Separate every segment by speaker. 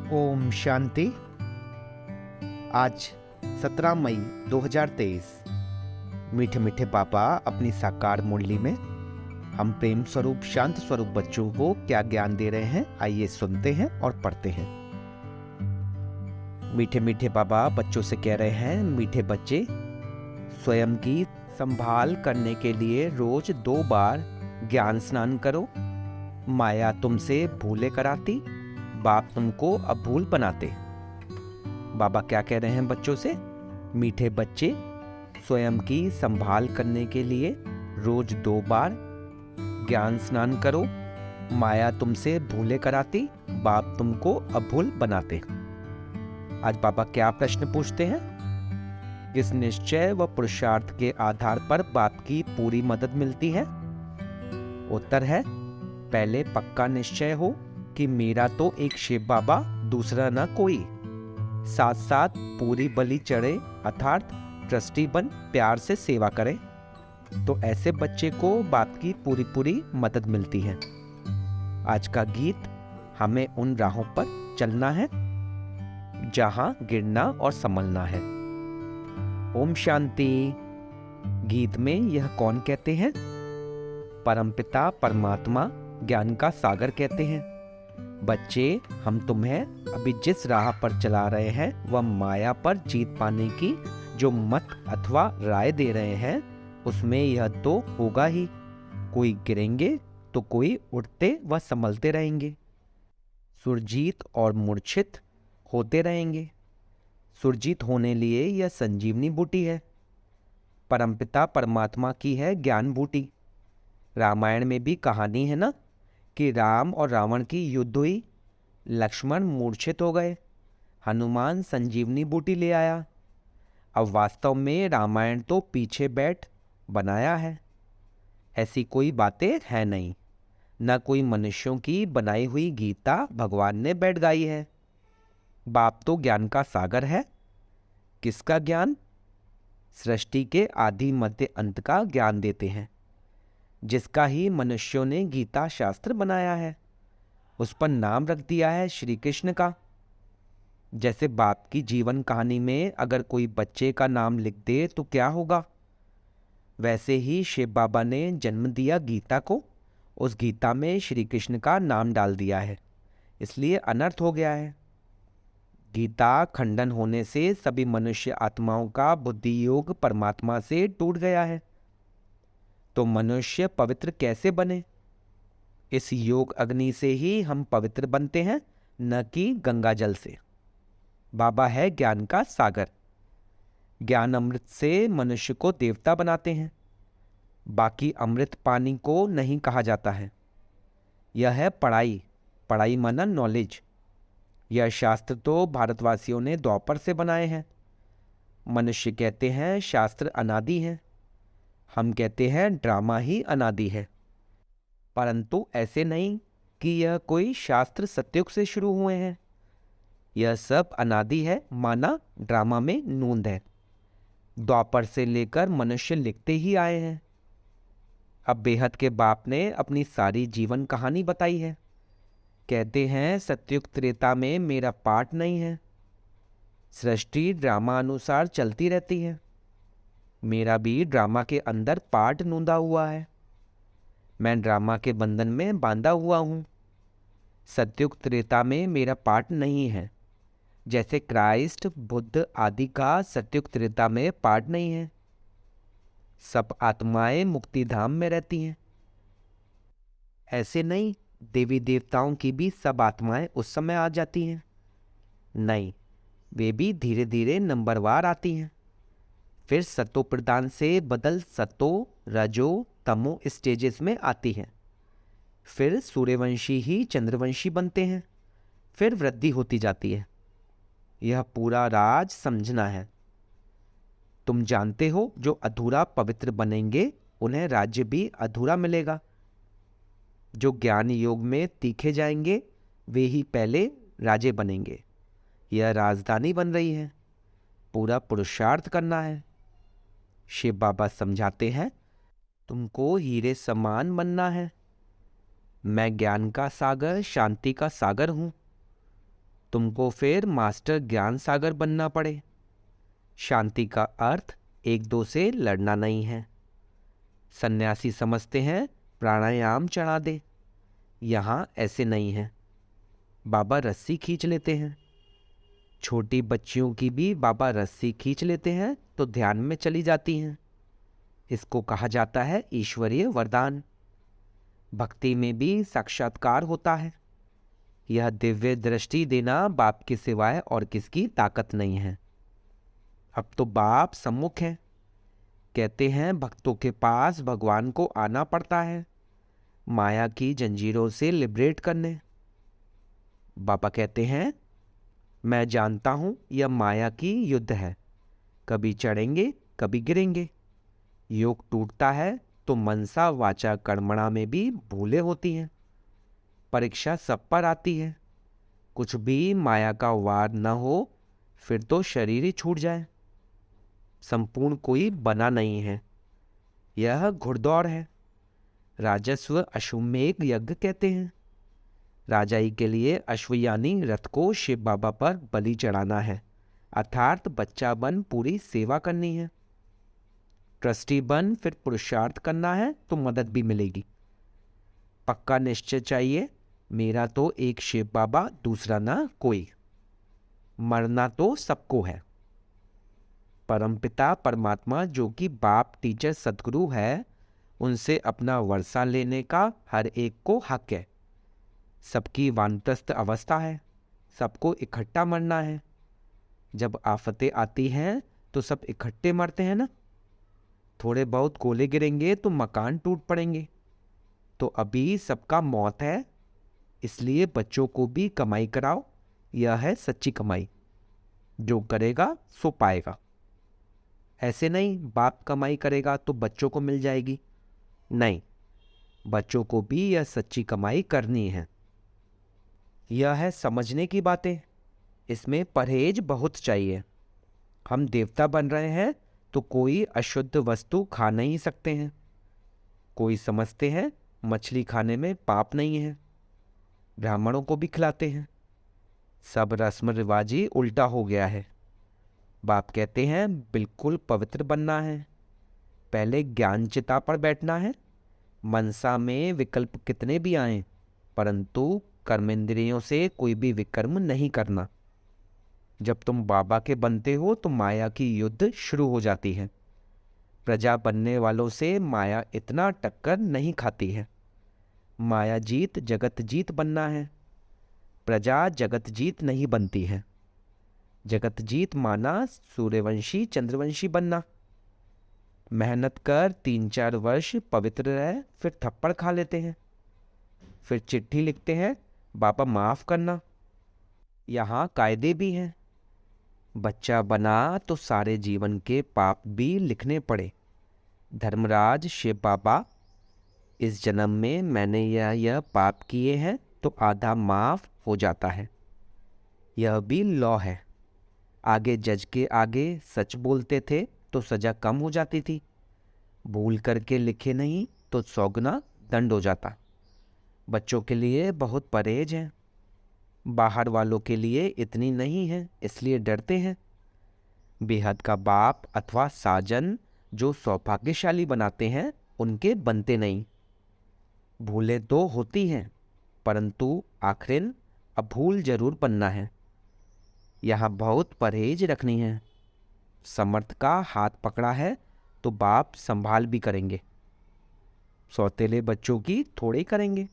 Speaker 1: ओम शांति। आज 17 मई 2023। मीठे मीठे पापा अपनी साकार मुरली में हम प्रेम स्वरूप शांत स्वरूप बच्चों को क्या ज्ञान दे रहे हैं, आइए सुनते हैं और पढ़ते हैं। मीठे मीठे पापा बच्चों से कह रहे हैं, मीठे बच्चे, स्वयं की संभाल करने के लिए रोज 2 बार ज्ञान स्नान करो। माया तुमसे भूले कराती, बाप तुमको अभूल बनाते। बाबा क्या कह रहे हैं बच्चों से? मीठे बच्चे, स्वयं की संभाल करने के लिए रोज 2 बार ज्ञान स्नान करो। माया तुमसे भूले कराती, बाप तुमको अभूल बनाते। आज बाबा क्या प्रश्न पूछते हैं? किस निश्चय व पुरुषार्थ के आधार पर बाप की पूरी मदद मिलती है? उत्तर है, पहले पक्का निश्चय हो कि मेरा तो एक शिव बाबा, दूसरा ना कोई। साथ साथ पूरी बलि चढ़े अर्थात ट्रस्टी बन प्यार से सेवा करे, तो ऐसे बच्चे को बाप की पूरी पूरी मदद मिलती है। आज का गीत, हमें उन राहों पर चलना है जहां गिरना और संभलना है। ओम शांति। गीत में यह कौन कहते हैं? परमपिता परमात्मा ज्ञान का सागर कहते हैं। बच्चे, हम तुम्हें अभी जिस राह पर चला रहे हैं वह माया पर जीत पाने की जो मत अथवा राय दे रहे हैं, उसमें यह तो होगा ही। कोई गिरेंगे तो कोई उठते व संभलते रहेंगे। सुरजीत और मूर्छित होते रहेंगे। सुरजीत होने लिए यह संजीवनी बूटी है। परमपिता परमात्मा की है ज्ञान बूटी। रामायण में भी कहानी है ना कि राम और रावण की युद्ध हुई, लक्ष्मण मूर्छित हो गए, हनुमान संजीवनी बूटी ले आया। अब वास्तव में रामायण तो पीछे बैठ बनाया है, ऐसी कोई बातें है नहीं। न कोई मनुष्यों की बनाई हुई गीता भगवान ने बैठ गाई है। बाप तो ज्ञान का सागर है। किसका ज्ञान? सृष्टि के आदि मध्य अंत का ज्ञान देते हैं, जिसका ही मनुष्यों ने गीता शास्त्र बनाया है। उस पर नाम रख दिया है श्री कृष्ण का। जैसे बाप की जीवन कहानी में अगर कोई बच्चे का नाम लिख दे तो क्या होगा, वैसे ही शिव बाबा ने जन्म दिया गीता को। उस गीता में श्री कृष्ण का नाम डाल दिया है, इसलिए अनर्थ हो गया है। गीता खंडन होने से सभी मनुष्य आत्माओं का बुद्धि योग परमात्मा से टूट गया है। तो मनुष्य पवित्र कैसे बने? इस योग अग्नि से ही हम पवित्र बनते हैं, न कि गंगा जल से। बाबा है ज्ञान का सागर। ज्ञान अमृत से मनुष्य को देवता बनाते हैं। बाकी अमृत पानी को नहीं कहा जाता है। यह है पढ़ाई। पढ़ाई माना नॉलेज। यह शास्त्र तो भारतवासियों ने द्वापर से बनाए हैं। मनुष्य कहते हैं शास्त्र अनादि हैं। हम कहते हैं ड्रामा ही अनादि है। परंतु ऐसे नहीं कि यह कोई शास्त्र सतयुग से शुरू हुए हैं। यह सब अनादि है, माना ड्रामा में नूंद है। द्वापर से लेकर मनुष्य लिखते ही आए हैं। अब बेहद के बाप ने अपनी सारी जीवन कहानी बताई है। कहते हैं सतयुग त्रेता में मेरा पार्ट नहीं है। सृष्टि ड्रामा अनुसार चलती रहती है। मेरा भी ड्रामा के अंदर पार्ट नूंदा हुआ है। मैं ड्रामा के बंधन में बांधा हुआ हूँ। सतयुग त्रेता में मेरा पार्ट नहीं है। जैसे क्राइस्ट बुद्ध आदि का सतयुग त्रेता में पार्ट नहीं है। सब आत्माएं मुक्ति धाम में रहती हैं। ऐसे नहीं देवी देवताओं की भी सब आत्माएं उस समय आ जाती हैं। नहीं, वे भी धीरे धीरे नंबरवार आती हैं। फिर सतो प्रदान से बदल सतो रजो तमो स्टेजेस में आती हैं। फिर सूर्यवंशी ही चंद्रवंशी बनते हैं। फिर वृद्धि होती जाती है। यह पूरा राज समझना है। तुम जानते हो जो अधूरा पवित्र बनेंगे उन्हें राज्य भी अधूरा मिलेगा। जो ज्ञान योग में तीखे जाएंगे वे ही पहले राजे बनेंगे। यह राजधानी बन रही है। पूरा पुरुषार्थ करना है। शिव बाबा समझाते हैं, तुमको हीरे समान बनना है। मैं ज्ञान का सागर, शांति का सागर हूं। तुमको फिर मास्टर ज्ञान सागर बनना पड़े। शांति का अर्थ एक दो से लड़ना नहीं है। सन्यासी समझते हैं प्राणायाम चढ़ा दे, यहाँ ऐसे नहीं है। बाबा रस्सी खींच लेते हैं। छोटी बच्चियों की भी बाबा रस्सी खींच लेते हैं तो ध्यान में चली जाती हैं। इसको कहा जाता है ईश्वरीय वरदान। भक्ति में भी साक्षात्कार होता है। यह दिव्य दृष्टि देना बाप के सिवाय और किसकी ताकत नहीं है। अब तो बाप सम्मुख हैं। कहते हैं भक्तों के पास भगवान को आना पड़ता है माया की जंजीरों से लिबरेट करने। बाबा कहते हैं मैं जानता हूं यह माया की युद्ध है, कभी चढ़ेंगे कभी गिरेंगे। योग टूटता है तो मनसा वाचा कर्मणा में भी भूलें होती हैं। परीक्षा सब पर आती है। कुछ भी माया का वार न हो फिर तो शरीर ही छूट जाए। संपूर्ण कोई बना नहीं है, यह घुड़दौड़ है। राजस्व अश्वमेध यज्ञ कहते हैं। राजाई के लिए अश्वयानी रथ को शिव बाबा पर बलि चढ़ाना है, अर्थात बच्चा बन पूरी सेवा करनी है। ट्रस्टी बन फिर पुरुषार्थ करना है तो मदद भी मिलेगी। पक्का निश्चय चाहिए, मेरा तो एक शिव बाबा, दूसरा ना कोई। मरना तो सबको है। परमपिता परमात्मा जो कि बाप टीचर सदगुरु है, उनसे अपना वर्षा लेने का हर एक को हक है। सबकी वानप्रस्थ अवस्था है, सबको इकट्ठा मरना है। जब आफतें आती हैं तो सब इकट्ठे मरते हैं ना। थोड़े बहुत गोले गिरेंगे तो मकान टूट पड़ेंगे। तो अभी सबका मौत है, इसलिए बच्चों को भी कमाई कराओ। यह है सच्ची कमाई। जो करेगा सो पाएगा। ऐसे नहीं बाप कमाई करेगा तो बच्चों को मिल जाएगी, नहीं, बच्चों को भी यह सच्ची कमाई करनी है। यह है समझने की बातें। इसमें परहेज बहुत चाहिए। हम देवता बन रहे हैं तो कोई अशुद्ध वस्तु खा नहीं सकते हैं। कोई समझते हैं मछली खाने में पाप नहीं है, ब्राह्मणों को भी खिलाते हैं। सब रस्म रिवाजी उल्टा हो गया है। बाप कहते हैं बिल्कुल पवित्र बनना है, पहले ज्ञान चिता पर बैठना है। मनसा में विकल्प कितने भी आएं, परंतु कर्मेंद्रियों से कोई भी विकर्म नहीं करना। जब तुम बाबा के बनते हो तो माया की युद्ध शुरू हो जाती है। प्रजा बनने वालों से माया इतना टक्कर नहीं खाती है। माया जीत जगत जीत बनना है, प्रजा जगत जीत नहीं बनती है। जगत जीत माना सूर्यवंशी चंद्रवंशी बनना। मेहनत कर 3-4 वर्ष पवित्र रह, फिर थप्पड़ खा लेते हैं, फिर चिट्ठी लिखते हैं बाबा माफ करना। यहाँ कायदे भी हैं। बच्चा बना तो सारे जीवन के पाप भी लिखने पड़े। धर्मराज शिव बाबा, इस जन्म में मैंने यह पाप किए हैं तो आधा माफ हो जाता है। यह भी लॉ है। आगे जज के आगे सच बोलते थे तो सजा कम हो जाती थी। भूल करके लिखे नहीं तो 100 गुना दंड हो जाता। बच्चों के लिए बहुत परहेज है, बाहर वालों के लिए इतनी नहीं है, इसलिए डरते हैं। बेहद का बाप अथवा साजन जो सौभाग्यशाली बनाते हैं उनके बनते नहीं। भूलें तो होती हैं, परंतु आखिर अब भूल जरूर बनना है। यहाँ बहुत परहेज रखनी है। समर्थ का हाथ पकड़ा है तो बाप संभाल भी करेंगे। सौतेले बच्चों की थोड़े करेंगे।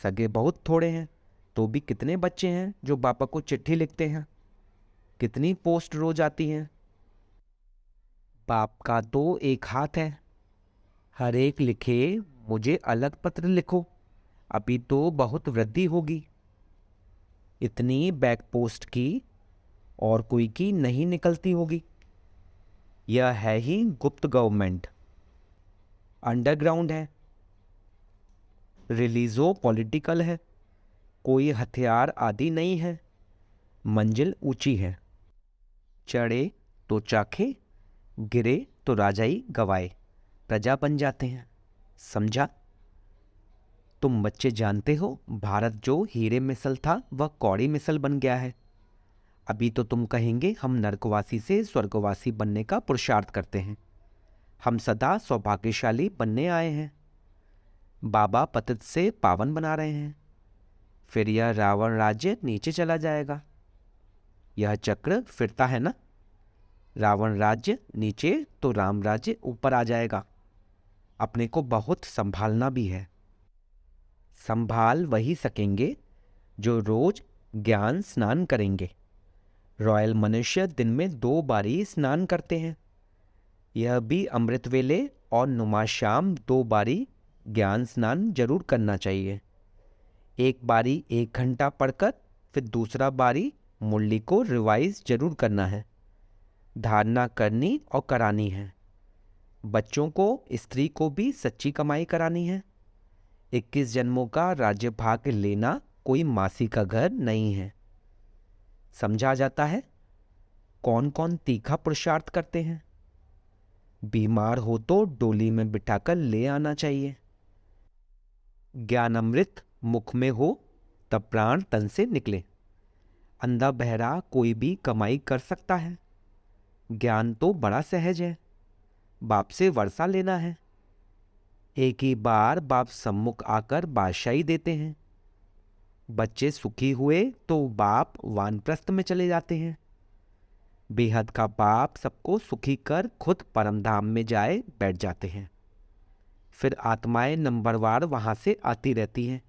Speaker 1: सगे बहुत थोड़े हैं तो भी कितने बच्चे हैं जो बापा को चिट्ठी लिखते हैं। कितनी पोस्ट रोज आती हैं। बाप का तो एक हाथ है, हर एक लिखे मुझे अलग पत्र लिखो, अभी तो बहुत वृद्धि होगी। इतनी बैक पोस्ट की और कोई की नहीं निकलती होगी। यह है ही गुप्त गवर्नमेंट, अंडरग्राउंड है, रिलीजो पॉलिटिकल है। कोई हथियार आदि नहीं है। मंजिल ऊंची है। चढ़े तो चाखे, गिरे तो राजाई गवाए, प्रजा बन जाते हैं। समझा? तुम बच्चे जानते हो, भारत जो हीरे मिसल था वह कौड़ी मिसल बन गया है। अभी तो तुम कहेंगे हम नरकवासी से स्वर्गवासी बनने का पुरुषार्थ करते हैं, हम सदा सौभाग्यशाली बनने आए हैं। बाबा पतित से पावन बना रहे हैं, फिर यह रावण राज्य नीचे चला जाएगा। यह चक्र फिरता है ना, रावण राज्य नीचे तो राम राज्य ऊपर आ जाएगा। अपने को बहुत संभालना भी है। संभाल वही सकेंगे जो रोज ज्ञान स्नान करेंगे। रॉयल मनुष्य दिन में 2 बारी स्नान करते हैं। यह भी अमृत वेले और नुमाशाम 2 बारी ज्ञान स्नान जरूर करना चाहिए। एक बारी 1 घंटा पढ़कर फिर दूसरा बारी मुरली को रिवाइज जरूर करना है। धारणा करनी और करानी है। बच्चों को, स्त्री को भी सच्ची कमाई करानी है। 21 जन्मों का राज्य भाग लेना कोई मासी का घर नहीं है। समझा जाता है कौन कौन तीखा पुरुषार्थ करते हैं। बीमार हो तो डोली में बिठाकर ले आना चाहिए। ज्ञान अमृत मुख में हो तब प्राण तन से निकले। अंधा बहरा कोई भी कमाई कर सकता है। ज्ञान तो बड़ा सहज है, बाप से वर्षा लेना है। एक ही बार बाप सम्मुख आकर बादशाही देते हैं। बच्चे सुखी हुए तो बाप वानप्रस्थ में चले जाते हैं। बेहद का बाप सबको सुखी कर खुद परमधाम में जाए बैठ जाते हैं। फिर आत्माएं नंबरवार वहां से आती रहती हैं,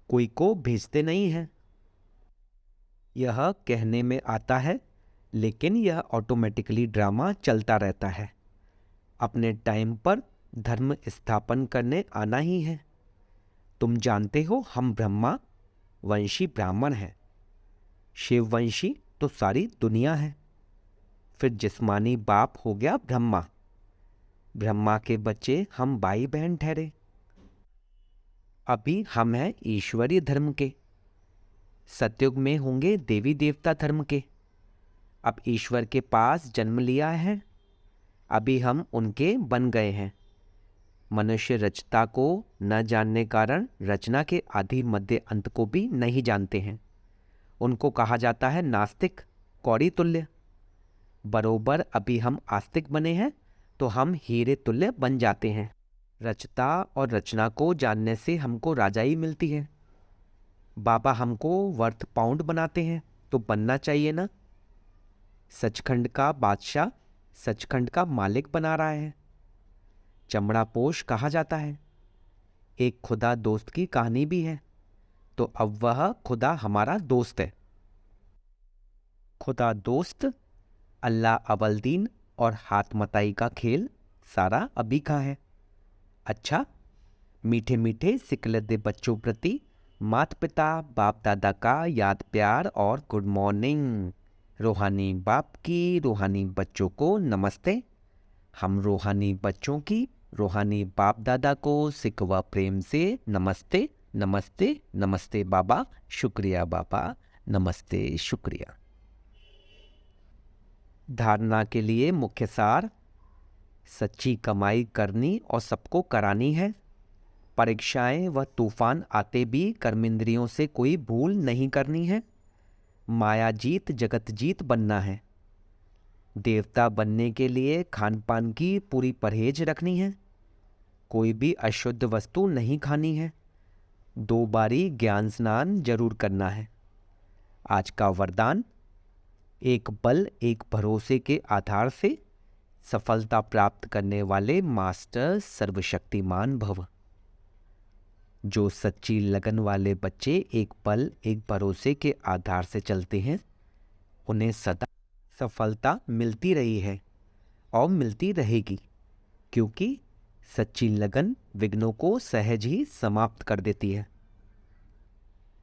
Speaker 1: कोई को भेजते नहीं हैं। यह कहने में आता है, लेकिन यह ऑटोमेटिकली ड्रामा चलता रहता है। अपने टाइम पर धर्म स्थापन करने आना ही है। तुम जानते हो हम ब्रह्मा वंशी ब्राह्मण हैं। शिववंशी तो सारी दुनिया है। फिर जिस्मानी बाप हो गया ब्रह्मा। ब्रह्मा के बच्चे हम भाई बहन ठहरे। अभी हम हैं ईश्वरीय धर्म के, सतयुग में होंगे देवी देवता धर्म के। अब ईश्वर के पास जन्म लिया है, अभी हम उनके बन गए हैं। मनुष्य रचता को न जानने कारण रचना के आदि मध्य अंत को भी नहीं जानते हैं। उनको कहा जाता है नास्तिक, कौड़ी तुल्य। बरोबर अभी हम आस्तिक बने हैं तो हम हीरे तुल्य बन जाते हैं। रचता और रचना को जानने से हमको राजाई मिलती है। बाबा हमको वर्थ पाउंड बनाते हैं तो बनना चाहिए ना। सचखंड का बादशाह सचखंड का मालिक बना रहा है। चमड़ा पोश कहा जाता है। एक खुदा दोस्त की कहानी भी है, तो अब वह खुदा हमारा दोस्त है। खुदा दोस्त, अल्लाह अवलदीन और हाथ मताई का खेल सारा अभी का है। अच्छा, मीठे मीठे सिकलते बच्चों प्रति माता पिता बाप दादा का याद प्यार और गुड मॉर्निंग। रूहानी बाप की रूहानी बच्चों को नमस्ते। हम रूहानी बच्चों की रूहानी बाप दादा को सिकवा प्रेम से नमस्ते नमस्ते नमस्ते बाबा, शुक्रिया बाबा, नमस्ते शुक्रिया। धारणा के लिए मुख्य सार, सच्ची कमाई करनी और सबको करानी है। परीक्षाएं व तूफान आते भी कर्मेंद्रियों से कोई भूल नहीं करनी है। माया जीत जगत जीत बनना है। देवता बनने के लिए खान पान की पूरी परहेज रखनी है। कोई भी अशुद्ध वस्तु नहीं खानी है। 2 बारी ज्ञान स्नान जरूर करना है। आज का वरदान, एक बल एक भरोसे के आधार से सफलता प्राप्त करने वाले मास्टर सर्वशक्तिमान भव। जो सच्ची लगन वाले बच्चे एक पल एक भरोसे के आधार से चलते हैं, उन्हें सदा सफलता मिलती रही है और मिलती रहेगी, क्योंकि सच्ची लगन विघ्नों को सहज ही समाप्त कर देती है।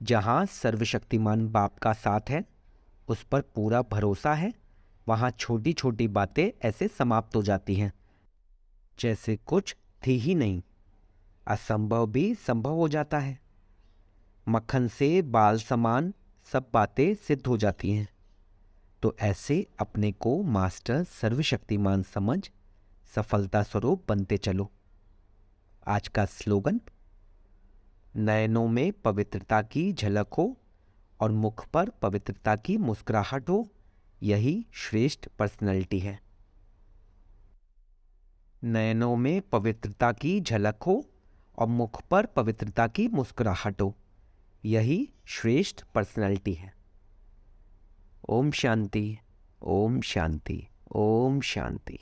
Speaker 1: जहाँ सर्वशक्तिमान बाप का साथ है, उस पर पूरा भरोसा है, वहाँ छोटी छोटी बातें ऐसे समाप्त हो जाती हैं जैसे कुछ थी ही नहीं। असंभव भी संभव हो जाता है। मक्खन से बाल समान सब बातें सिद्ध हो जाती हैं। तो ऐसे अपने को मास्टर सर्वशक्तिमान समझ सफलता स्वरूप बनते चलो। आज का स्लोगन, नयनों में पवित्रता की झलक हो और मुख पर पवित्रता की मुस्कुराहट हो, यही श्रेष्ठ पर्सनैलिटी है। नयनों में पवित्रता की झलक हो और मुख पर पवित्रता की मुस्कुराहट हो, यही श्रेष्ठ पर्सनैलिटी है। ओम शांति, ओम शांति, ओम शांति।